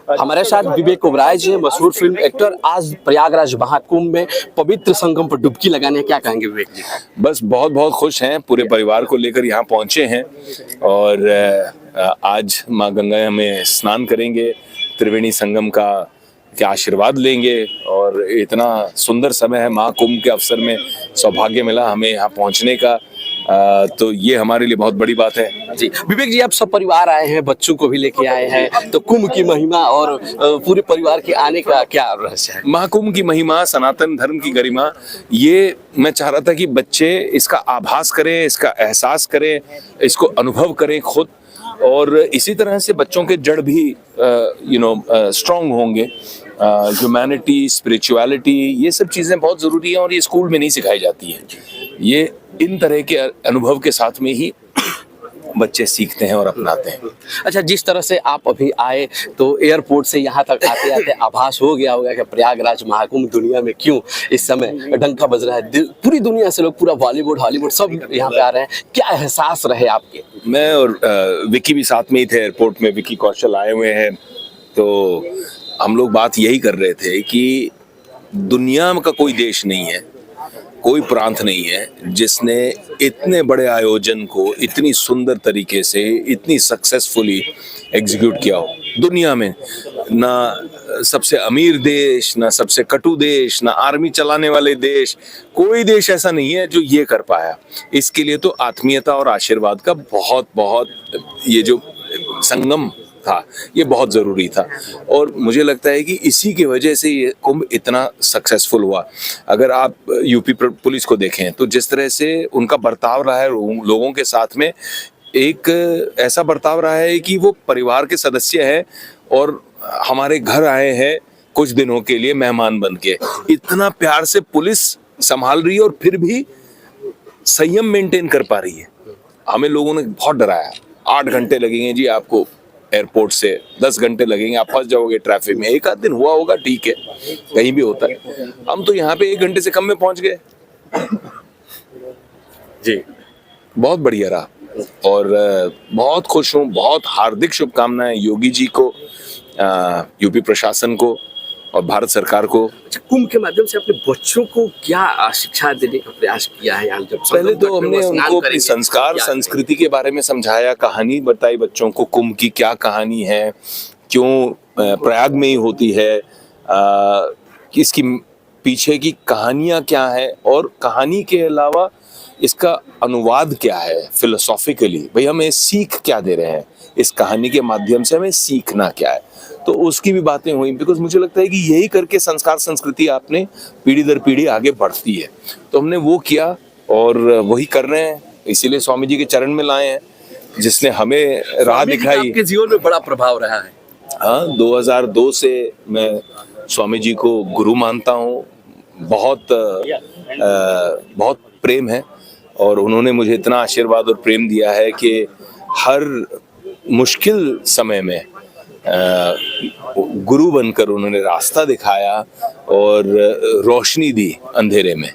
हमारे साथ विवेक ओबराय जी हैं, मशहूर फिल्म एक्टर। आज प्रयागराज महाकुंभ में पवित्र संगम पर डुबकी लगाने, क्या कहेंगे विवेक जी? बस बहुत बहुत खुश हैं, पूरे परिवार को लेकर यहाँ पहुँचे हैं और आज माँ गंगा में स्नान करेंगे, त्रिवेणी संगम के आशीर्वाद लेंगे और इतना सुंदर समय है, महाकुंभ के अवसर में सौभाग्य मिला हमें यहाँ पहुँचने का। तो ये हमारे लिए बहुत बड़ी बात है। जी विवेक जी, आप सब परिवार आए हैं, बच्चों को भी लेके आए हैं, तो कुंभ की महिमा और पूरे परिवार के आने का क्या रहस्य है? महाकुंभ की महिमा, सनातन धर्म की गरिमा, ये मैं चाह रहा था कि बच्चे इसका आभास करें, इसका एहसास करें, इसको अनुभव करें खुद, और इसी तरह से बच्चों के जड़ भी स्ट्रांग होंगे। ह्यूमैनिटी, स्पिरिचुअलिटी, ये सब चीज़ें बहुत ज़रूरी हैं और ये स्कूल में नहीं सिखाई जाती हैं। ये इन तरह के अनुभव के साथ में ही बच्चे सीखते हैं और अपनाते हैं। अच्छा, जिस तरह से आप अभी आए तो एयरपोर्ट से यहाँ तक आते आते आभास हो गया होगा कि प्रयागराज महाकुंभ दुनिया में क्यों इस समय डंका बज रहा है, पूरी दुनिया से लोग, पूरा बॉलीवुड हॉलीवुड सब यहाँ पे आ रहे हैं, क्या एहसास रहे आपके? मैं और विकी भी साथ में ही थे एयरपोर्ट में, विकी कौशल आए हुए हैं, तो हम लोग बात यही कर रहे थे कि दुनिया का कोई देश नहीं है, कोई प्रांत नहीं है जिसने इतने बड़े आयोजन को इतनी सुंदर तरीके से, इतनी सक्सेसफुली एग्जीक्यूट किया हो। दुनिया में ना सबसे अमीर देश, ना सबसे कटु देश, ना आर्मी चलाने वाले देश, कोई देश ऐसा नहीं है जो ये कर पाया। इसके लिए तो आत्मीयता और आशीर्वाद का बहुत बहुत, ये जो संगम था ये बहुत ज़रूरी था और मुझे लगता है कि इसी की वजह से ये कुंभ इतना सक्सेसफुल हुआ। अगर आप यूपी पुलिस को देखें तो जिस तरह से उनका बर्ताव रहा है लोगों के साथ में, एक ऐसा बर्ताव रहा है कि वो परिवार के सदस्य हैं और हमारे घर आए हैं कुछ दिनों के लिए मेहमान बन के। इतना प्यार से पुलिस संभाल रही है और फिर भी संयम मेंटेन कर पा रही है। हमें लोगों ने बहुत डराया, 8 घंटे लगेंगे जी आपको एयरपोर्ट से, 10 घंटे लगेंगे, आप फंस जाओगे ट्रैफिक में। एक आध दिन हुआ होगा, ठीक है, कहीं भी होता है। हम तो यहाँ पे 1 घंटे से कम में पहुंच गए जी। बहुत बढ़िया रहा और बहुत खुश हूँ। बहुत हार्दिक शुभकामनाएं योगी जी को, यूपी प्रशासन को और भारत सरकार को। अच्छा, कुंभ के माध्यम से अपने बच्चों को क्या शिक्षा देने का प्रयास किया है? जब पहले तो हमने उनको अपनी संस्कार, संस्कृति के बारे में समझाया, कहानी बताई बच्चों को, कुंभ की क्या कहानी है, क्यों प्रयाग में ही होती है, इसकी पीछे की कहानियाँ क्या है और कहानी के अलावा इसका अनुवाद क्या है फिलोसॉफिकली। भाई हमें सीख क्या दे रहे हैं इस कहानी के माध्यम से, हमें सीखना क्या है, तो उसकी भी बातें हुई। बिकॉज मुझे लगता है कि यही करके संस्कार संस्कृति आपने पीढ़ी दर पीढ़ी आगे बढ़ती है, तो हमने वो किया और वही कर रहे हैं। इसीलिए स्वामी जी के चरण में लाए हैं, जिसने हमें राह दिखाई। आपके जीवन में बड़ा प्रभाव रहा है। हाँ, 2002 से मैं स्वामी जी को गुरु मानता हूँ। बहुत प्रेम है और उन्होंने मुझे इतना आशीर्वाद और प्रेम दिया है कि हर मुश्किल समय में गुरु बनकर उन्होंने रास्ता दिखाया और रोशनी दी अंधेरे में।